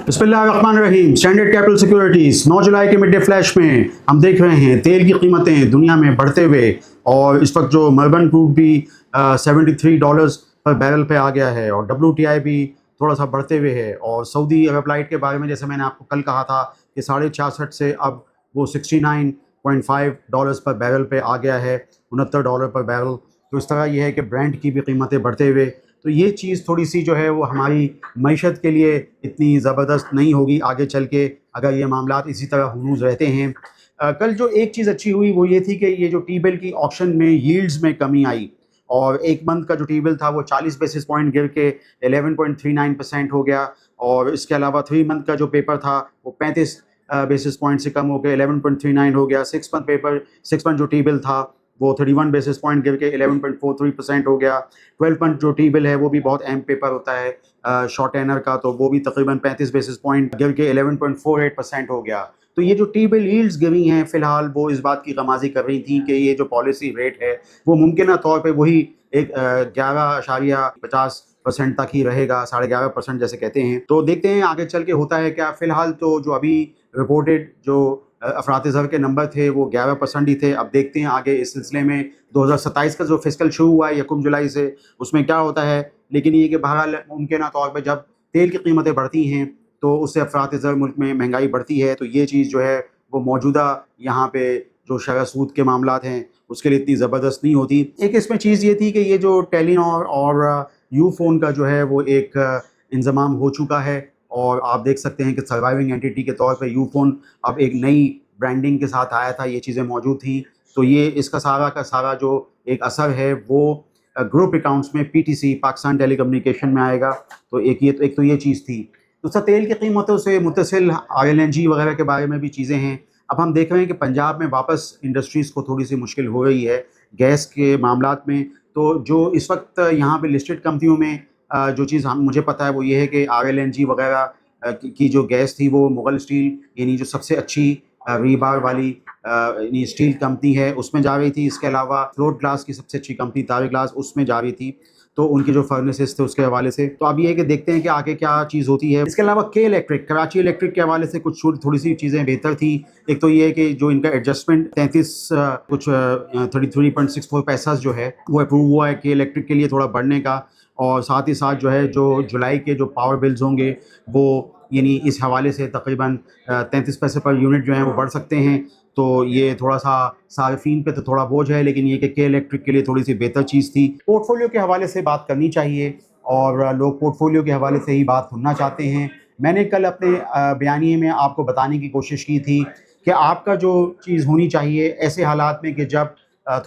बिस्मिल्लाहिर्रहमानिर्रहीम। Standard capital securities 9 जुलाई के mid day flash में हम देख रहे हैं तेल की कीमतें दुनिया में बढ़ते हुए, और इस वक्त जो मर्बन क्रूड भी $73 पर बैरल पे आ गया है, और WTI भी थोड़ा सा बढ़ते हुए है। और सऊदी अरब लाइट के बारे में जैसे मैंने आपको कल कहा था कि 66.5 से अब वो $69.5 पर बैरल पे आ गया है, $69 पर बैरल। तो इस तरह ये है कि ब्रेंट की भी कीमतें बढ़ते हुए, तो ये चीज़ थोड़ी सी जो है वो हमारी मईशत के लिए इतनी ज़बरदस्त नहीं होगी आगे चल के, अगर ये मामलात इसी तरह हुनूज़ रहते हैं। कल जो एक चीज़ अच्छी हुई वो ये थी कि ये जो टी बिल की ऑक्शन में यील्ड्स में कमी आई, और एक मंथ का जो टी बिल था वो 40 बेसिस पॉइंट गिर के 11.39% हो गया, और इसके अलावा 3 मंथ का जो पेपर था वो 35 बेसिस पॉइंट से कम हो के 11.39 हो गया। 6 मंथ जो टी बिल था वो 31 बेसिस पॉइंट गिर के 11.43% हो गया। 12 मंथ जो टी बिल है वो भी बहुत अहम पेपर होता है शॉर्ट टेनर का, तो वो भी तकरीबन 35 बेसिस पॉइंट गिर के 11.48% हो गया। तो ये जो टी बिल यील्ड्स गिरी हैं फ़िलहाल, वो इस बात की गमाज़ी कर रही थी कि ये जो पॉलिसी रेट है वो मुमकिन तौर पे वही एक 11.50% तक ही रहेगा, 11.5% जैसे कहते हैं। तो देखते हैं आगे चल के होता है क्या। फ़िलहाल तो जो अभी रिपोर्टेड जो अफरात ज़र के नंबर थे वो 11% ही थे। अब देखते हैं आगे इस सिलसिले में 2027 का जो फिस्कल शुरू हुआ है 1 जुलाई से, उसमें क्या होता है। लेकिन ये कि बहरहाल मुमकिन तौर पर जब तेल की कीमतें बढ़ती हैं तो उससे अफरात ज़र मुल्क में महंगाई बढ़ती है, तो ये चीज़ जो है वो मौजूदा यहाँ पे जो शरह सूद के मामलात हैं उसके लिए इतनी ज़बरदस्त नहीं होती। एक इसमें चीज़ ये थी कि ये जो टेलीनॉर और यू फ़ोन का जो है वो एक इंज़माम हो चुका है, और आप देख सकते हैं कि सर्वाइविंग एंटिटी के तौर पे यू फ़ोन अब एक नई ब्रांडिंग के साथ आया था, ये चीज़ें मौजूद थी। तो ये इसका सारा का सारा जो एक असर है वो ग्रुप अकाउंट्स में PTC पाकिस्तान टेली कम्युनिकेशन में आएगा। तो एक तो ये चीज़ थी। दूसरा तेल की कीमतों से मुत्तसिल LNG वगैरह के बारे में भी चीज़ें हैं। अब हम देख रहे हैं कि पंजाब में वापस इंडस्ट्रीज़ को थोड़ी सी मुश्किल हो रही है गैस के मामलात में। तो जो इस वक्त यहाँ पे लिस्टेड कंपनियों में जो चीज़ मुझे पता है वो ये है कि RLNG वगैरह की जो गैस थी वो मुग़ल स्टील, यानी जो सबसे अच्छी रीबार वाली यानी स्टील कंपनी है, उसमें जा रही थी। इसके अलावा फ्लोट ग्लास की सबसे अच्छी कंपनी तारिक ग्लास, उसमें जा रही थी, तो उनकी जो फर्नेसेस थे उसके हवाले से। तो अब ये है कि देखते हैं कि आगे क्या चीज़ होती है। इसके अलावा के इलेक्ट्रिक, कराची इलेक्ट्रिक के हवाले से कुछ थोड़ी सी चीज़ें बेहतर थी। एक तो ये है कि जो इनका एडजस्टमेंट 33.64 पैसा जो है वो अप्रूव हुआ है के इलेक्ट्रिक के लिए थोड़ा बढ़ने का, और साथ ही साथ जो है जो जुलाई के जो पावर बिल्स होंगे वो यानी इस हवाले से तकरीबन 33 पैसे पर यूनिट जो है वो बढ़ सकते हैं। तो ये थोड़ा सा सार्फिन पे तो थोड़ा बोझ है, लेकिन ये कि के इलेक्ट्रिक के लिए थोड़ी सी बेहतर चीज़ थी। पोर्टफोलियो के हवाले से बात करनी चाहिए, और लोग पोर्टफोलियो के हवाले से ही बात सुनना चाहते हैं। मैंने कल अपने बयानिए में आपको बताने की कोशिश की थी कि आपका जो चीज़ होनी चाहिए ऐसे हालात में कि जब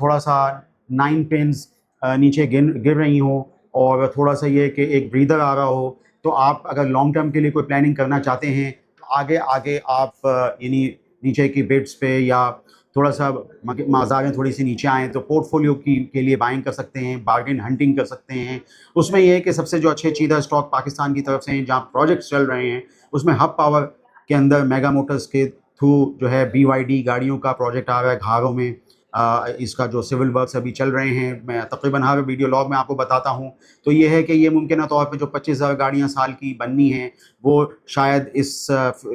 थोड़ा सा 9 पिन्स नीचे गिर रही हों, और थोड़ा सा ये कि एक ब्रीदर आ रहा हो, तो आप अगर लॉन्ग टर्म के लिए कोई प्लानिंग करना चाहते हैं तो आगे आगे आप यानी नीचे की बिड्स पे या थोड़ा सा बाज़ारें थोड़ी सी नीचे आएँ तो पोर्टफोलियो के लिए बाइंग कर सकते हैं, बार्गेन हंटिंग कर सकते हैं। उसमें यह है कि सबसे जो अच्छे चीज़ा स्टॉक पाकिस्तान की तरफ से हैं जहाँ प्रोजेक्ट्स चल रहे हैं, उसमें हब पावर के अंदर मेगा मोटर्स के थ्रू जो है BYD गाड़ियों का प्रोजेक्ट आ रहा है घारों में। इसका जो सिविल वर्क्स अभी चल रहे हैं, मैं तकरीबन हर वीडियो लॉग में आपको बताता हूँ। तो ये है कि ये मुमकिन तौर पे जो 25,000 गाड़ियाँ साल की बननी हैं वो शायद इस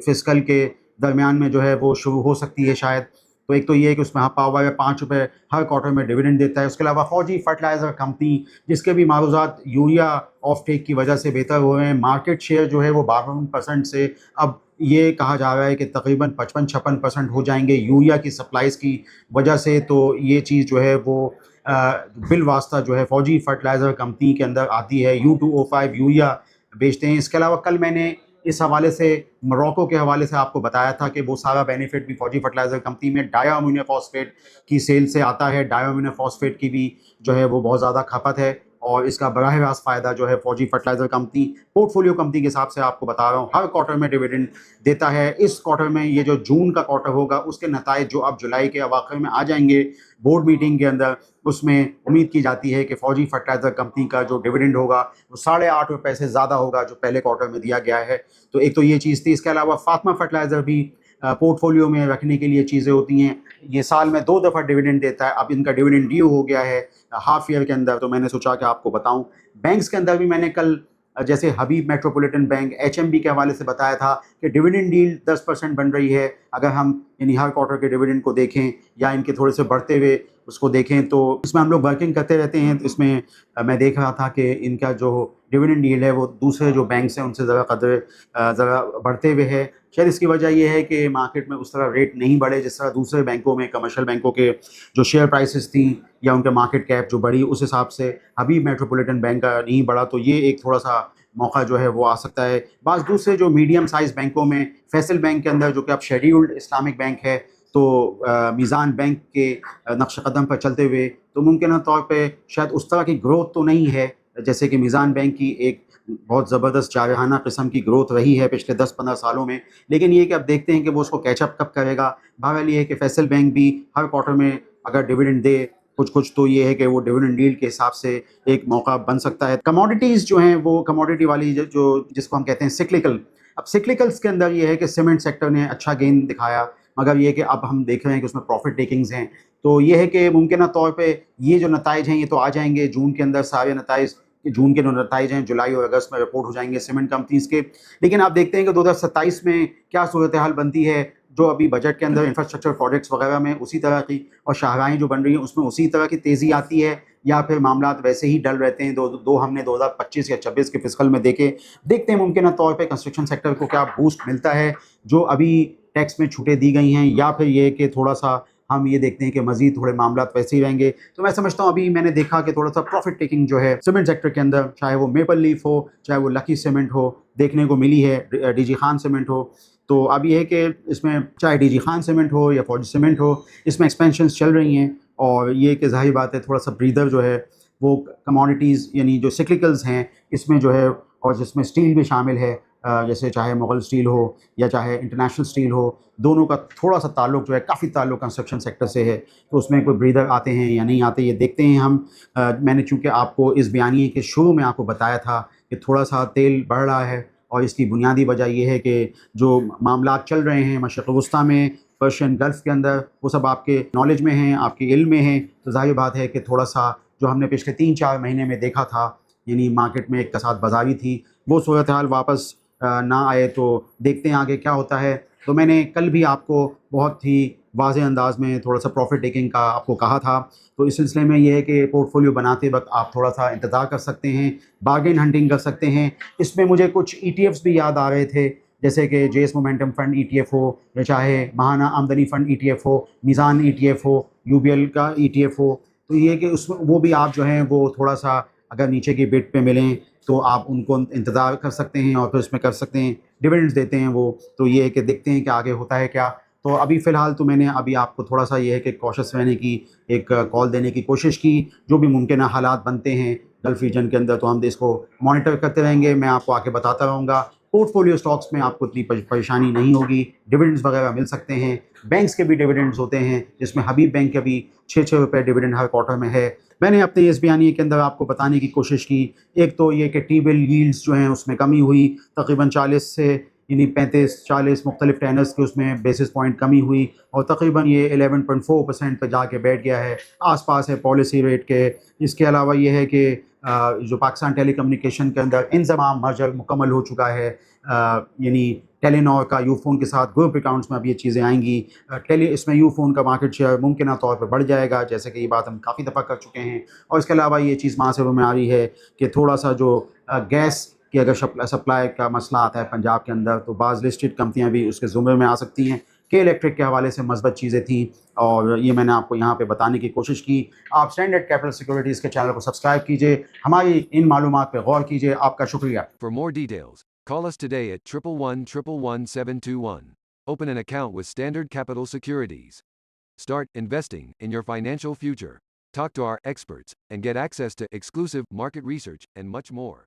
फिस्कल के दरमियान में जो है वो शुरू हो सकती है शायद। तो एक तो ये है कि उसमें पावर है, ₹5 हर क्वार्टर में डिविडेंड देता है। उसके अलावा फौजी फर्टिलाइज़र कंपनी, जिसके भी मारूज़ात यूरिया ऑफ टेक की वजह से बेहतर हो रहे हैं, मार्केट शेयर जो है वो 52% से अब ये कहा जा रहा है कि तकरीबन 55-56% हो जाएंगे यूरिया की सप्लाईज़ की वजह से। तो ये चीज़ जो है वो बिल वास्ता जो है फौजी फर्टिलाइज़र कंपनी के अंदर आती है। U2O5 यूरिया बेचते हैं। इसके अलावा कल मैंने इस हवाले से मोरक्को के हवाले से आपको बताया था कि वो सारा बेनिफिट भी फौजी फर्टिलाइज़र कंपनी में डायअमोनियम फॉस्फेट की सेल से आता है। डायअमोनियम फॉस्फेट की भी जो है वो बहुत ज़्यादा खपत है, और इसका बराह रास्त फ़ायदा जो है फौजी फर्टिलाइज़र कंपनी पोर्टफोलियो कंपनी के हिसाब से आपको बता रहा हूँ हर क्वार्टर में डिविडेंड देता है। इस क्वार्टर में ये जो जून का क्वार्टर होगा उसके नताइज जो अब जुलाई के अवाखिर में आ जाएंगे बोर्ड मीटिंग के अंदर, उसमें उम्मीद की जाती है कि फौजी फर्टिलाइज़र कंपनी का जो डिविडेंड होगा वो ₹8.5 से ज़्यादा होगा जो पहले क्वार्टर में दिया गया है। तो एक तो ये चीज़ थी। इसके अलावा फातिमा फर्टिलाइज़र भी पोर्टफोलियो में रखने के लिए चीज़ें होती हैं। ये साल में 2 दफ़ा डिविडेंड देता है। अब इनका डिविडेंड ड्यू हो गया है हाफ ईयर के अंदर, तो मैंने सोचा कि आपको बताऊं। बैंक्स के अंदर भी मैंने कल جیسے حبیب میٹروپولیٹن بینک HMB کے حوالے سے بتایا تھا کہ ڈویڈنڈ ڈیل 10% بن رہی ہے. اگر ہم یعنی ہر کوارٹر کے ڈویڈنڈ کو دیکھیں یا ان کے تھوڑے سے بڑھتے ہوئے اس کو دیکھیں تو اس میں ہم لوگ ورکنگ کرتے رہتے ہیں. تو اس میں میں دیکھ رہا تھا کہ ان کا جو ڈویڈنڈ ڈیل ہے وہ دوسرے جو بینکس ہیں ان سے ذرا بڑھتے ہوئے ہے. شاید اس کی وجہ یہ ہے کہ مارکیٹ میں اس طرح ریٹ نہیں بڑھے جس طرح دوسرے بینکوں میں کمرشل بینکوں کے جو شیئر پرائسز تھیں یا ان کے مارکیٹ کیپ جو بڑھی اس حساب سے حبیب میٹروپولیٹن بینک کا نہیں بڑھا. تو یہ ایک تھوڑا سا موقع جو ہے وہ آ سکتا ہے. بعض دوسرے جو میڈیم سائز بینکوں میں فیصل بینک کے اندر جو کہ اب شیڈیولڈ اسلامک بینک ہے تو میزان بینک کے نقش قدم پر چلتے ہوئے تو ممکنہ طور پہ شاید اس طرح کی گروتھ تو نہیں ہے جیسے کہ میزان بینک کی ایک بہت زبردست جارحانہ قسم کی گروتھ رہی ہے پچھلے 10-15 سالوں میں. لیکن یہ کہ اب دیکھتے ہیں کہ وہ اس کو کیچ اپ کب کرے گا. بہرحال یہ ہے کہ فیصل بینک بھی ہر کوارٹر میں اگر ڈویڈنڈ دے کچھ تو یہ ہے کہ وہ ڈویڈنڈ ڈیل کے حساب سے ایک موقع بن سکتا ہے. کموڈیٹیز جو ہیں وہ کموڈیٹی والی جو جس کو ہم کہتے ہیں سکلیکل. اب سکلیکلس کے اندر یہ ہے کہ سیمنٹ سیکٹر نے اچھا گین دکھایا مگر یہ کہ اب ہم دیکھ رہے ہیں کہ اس میں پروفٹ ٹیکنگز ہیں. تو یہ ہے کہ ممکنہ طور پہ یہ جو نتائج ہیں یہ تو آ جائیں گے جون کے اندر. سارے نتائج جون کے جو نتائج ہیں جولائی اور اگست میں رپورٹ ہو جائیں گے سیمنٹ کمپنیز کے. لیکن آپ دیکھتے ہیں کہ 2027 میں کیا صورتحال بنتی ہے. جو ابھی بجٹ کے اندر انفراسٹرکچر پروجیکٹس وغیرہ میں اسی طرح کی اور شاہراہیں جو بن رہی ہیں اس میں اسی طرح کی تیزی آتی ہے یا پھر معاملات ویسے ہی ڈل رہتے ہیں. دو ہم نے 2025 یا 26 کے فسکل میں دیکھتے ہیں ممکنہ طور پہ کنسٹرکشن سیکٹر کو کیا بوسٹ ملتا ہے جو ابھی ٹیکس میں چھوٹیں دی گئی ہیں یا پھر یہ کہ تھوڑا سا ہم یہ دیکھتے ہیں کہ مزید تھوڑے معاملات ویسے ہی رہیں گے. تو میں سمجھتا ہوں ابھی میں نے دیکھا کہ تھوڑا سا پروفٹ ٹیکنگ جو ہے سیمنٹ سیکٹر کے اندر چاہے وہ میپل لیف ہو چاہے وہ لکی سیمنٹ ہو دیکھنے کو ملی ہے ڈی جی خان سیمنٹ ہو. تو اب یہ ہے کہ اس میں چاہے ڈی جی خان سیمنٹ ہو یا فوجی سیمنٹ ہو اس میں ایکسپینشنز چل رہی ہیں اور یہ کہ ظاہر بات ہے تھوڑا سا بریدر جو ہے وہ کموڈیٹیز یعنی جو سکلیکلز ہیں اس میں جو ہے اور جس میں اسٹیل بھی شامل ہے جیسے چاہے مغل اسٹیل ہو یا چاہے انٹرنیشنل اسٹیل ہو دونوں کا تھوڑا سا تعلق جو ہے کافی تعلق کنسٹرکشن سیکٹر سے ہے. تو اس میں کوئی بریدر آتے ہیں یا نہیں آتے یہ دیکھتے ہیں ہم. میں نے چونکہ آپ کو اس بیانیے کے شروع میں آپ کو بتایا تھا کہ تھوڑا سا تیل بڑھ رہا ہے اور اس کی بنیادی وجہ یہ ہے کہ جو معاملات چل رہے ہیں مشرق وسطیٰ میں پرشین گلف کے اندر وہ سب آپ کے نالج میں ہیں آپ کے علم میں ہیں. تو ظاہر بات ہے کہ تھوڑا سا جو ہم نے پچھلے 3-4 مہینے میں دیکھا تھا یعنی مارکیٹ میں ایک کساد بازاری تھی وہ صورتحال واپس نہ آئے. تو دیکھتے ہیں آگے کیا ہوتا ہے. تو میں نے کل بھی آپ کو بہت ہی واضح انداز میں تھوڑا سا پروفٹ ٹیکنگ کا آپ کو کہا تھا. تو اس سلسلے میں یہ ہے کہ پورٹ فولیو بناتے وقت آپ تھوڑا سا انتظار کر سکتے ہیں بارگین ہنٹنگ کر سکتے ہیں. اس میں مجھے کچھ ETFs بھی یاد آ رہے تھے جیسے کہ JS مومنٹم فنڈ ETF ہو یا چاہے ماہانہ آمدنی فنڈ ETF ہو میزان ETF ہو UBL کا ETF ہو. تو یہ کہ اس میں وہ بھی آپ جو ہیں وہ تھوڑا سا اگر نیچے کی بٹ پہ ملیں تو آپ ان کو انتظار کر سکتے ہیں اور پھر اس میں کر سکتے ہیں ڈیویڈنڈز دیتے ہیں وہ. تو یہ ہے کہ دیکھتے ہیں کہ آگے ہوتا ہے کیا. تو ابھی فی الحال تو میں نے ابھی آپ کو تھوڑا سا یہ ہے کہ کوشش رہنے کی ایک کال دینے کی کوشش کی. جو بھی ممکنہ حالات بنتے ہیں گلف ریجن کے اندر تو ہم اس کو مانیٹر کرتے رہیں گے. میں آپ کو آگے بتاتا رہوں گا. پورٹ فولیو اسٹاکس میں آپ کو اتنی پریشانی نہیں ہوگی. ڈویڈنڈز وغیرہ مل سکتے ہیں. بینکس کے بھی ڈویڈنڈز ہوتے ہیں جس میں حبیب بینک کے بھی 6 روپے ڈویڈنڈ ہر کوارٹر میں ہے. میں نے اپنے اس بیانیے کے اندر آپ کو بتانے کی کوشش کی ایک تو یہ کہ ٹی بل ییلڈز جو ہیں اس میں کمی ہوئی تقریباً 40 سے یعنی 35-40 مختلف ٹینرز کے اس میں بیسس پوائنٹ کمی ہوئی اور تقریباً یہ 11.4% پہ جا کے بیٹھ گیا ہے آس پاس ہے پالیسی ریٹ کے. اس کے علاوہ یہ ہے کہ جو پاکستان ٹیلی کمیونیکیشن کے اندر انضمام مرجر مکمل ہو چکا ہے یعنی ٹیلی نور کا یو فون کے ساتھ گروپ اکاؤنٹس میں اب یہ چیزیں آئیں گی. اس میں یو فون کا مارکیٹ شیئر ممکنہ طور پہ بڑھ جائے گا جیسے کہ یہ بات ہم کافی دفعہ کر چکے ہیں. اور اس کے علاوہ یہ چیز محاسبے میں آ رہی ہے کہ تھوڑا سا جو گیس کی اگر سپلائی کا مسئلہ آتا ہے پنجاب کے اندر تو بعض لسٹڈ کمپنیاں بھی اس کے زمرے میں آ سکتی ہیں. کے الیکٹرک کے حوالے سے مثبت چیزیں تھیں اور یہ میں نے آپ کو یہاں پہ بتانے کی کوشش کی. آپ اسٹینڈرڈ کیپٹل سیکورٹیز کے چینل کو سبسکرائب کیجئے ہماری ان معلومات پہ غور کیجئے. آپ کا شکریہ. For more details, call us today at 111-111-721. Open an account with Standard Capital Securities. Start investing in your financial future. Talk to our experts and get access to exclusive market research and much more.